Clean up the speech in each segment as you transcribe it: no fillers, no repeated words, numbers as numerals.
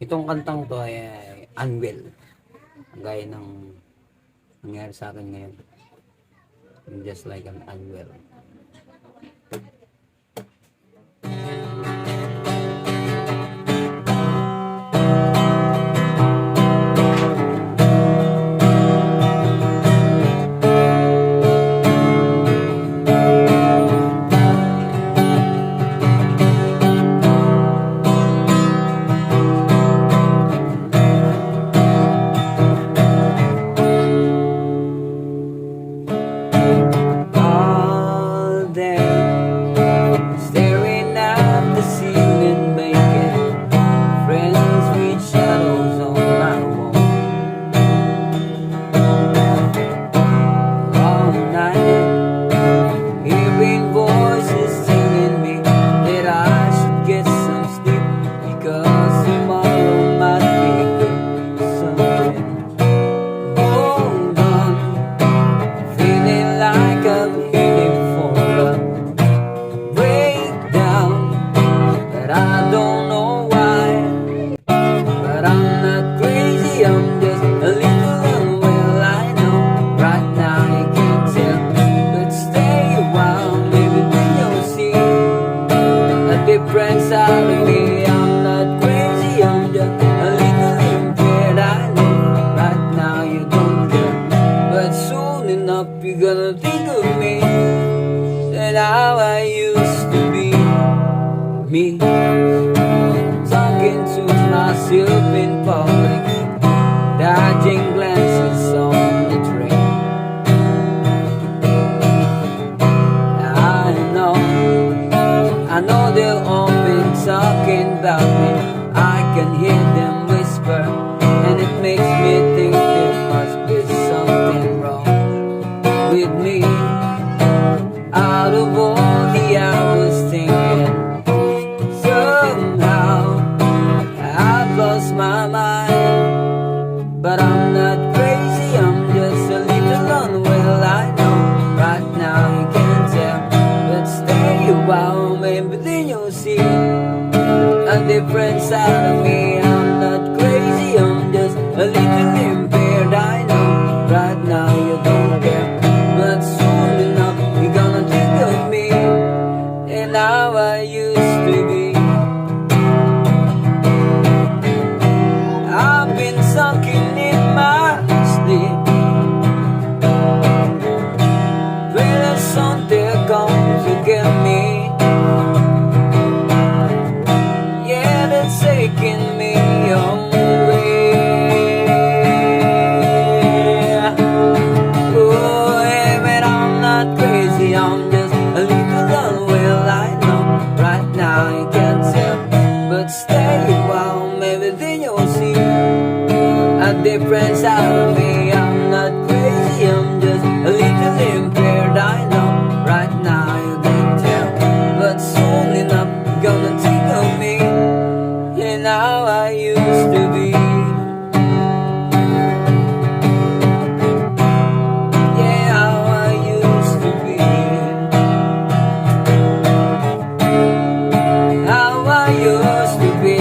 Itong kantang to ay unwell. Gaya ng nangyari sa akin ngayon. I'm just like an unwell. Different side of me, I'm not crazy, I'm just a little impaired. I know right now you don't care, but soon enough you're gonna think of me and how I used to be. Me talking to myself in public, dodging glances on the train. I know they'll all be talking about me. I can hear them whisper, and it makes me think there must be something wrong with me. Out of all the hours thinking, somehow I've lost my mind. But I'm not crazy, I'm just a little unwell. I know right now you can't tell, but stay a while, maybe then you'll see a different side of me. I'm not crazy, I'm just a little impaired. I know right now you don't care, but soon enough you're gonna think of me and how I used to be. I've been sunken in my sleep, when the sun there comes to get me. Taking me away. Oh, hey, but I'm not crazy, I'm just a little unwell. I know right now you can't tell, but stay a while, maybe then you'll see a different side of me. I'm not crazy, I'm just a little impaired. I know right now you can't tell, but soon enough you're gonna think of me and how I used to be. Yeah, how I used to be. How I used to be.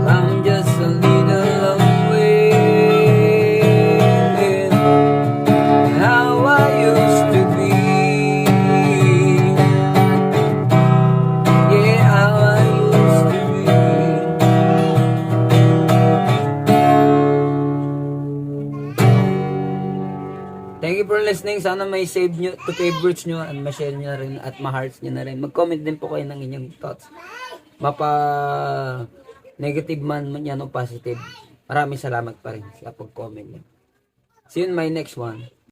Well, I'm just a little away. How I used to be. Thank you for listening. Sana may save nyo to favorites nyo and ma-share nyo na rin at ma-hearts nyo na rin. Mag-comment din po kayo ng inyong thoughts. Mapa negative man yan o positive. Maraming salamat pa rin sa pag-comment nyo. See you in my next one.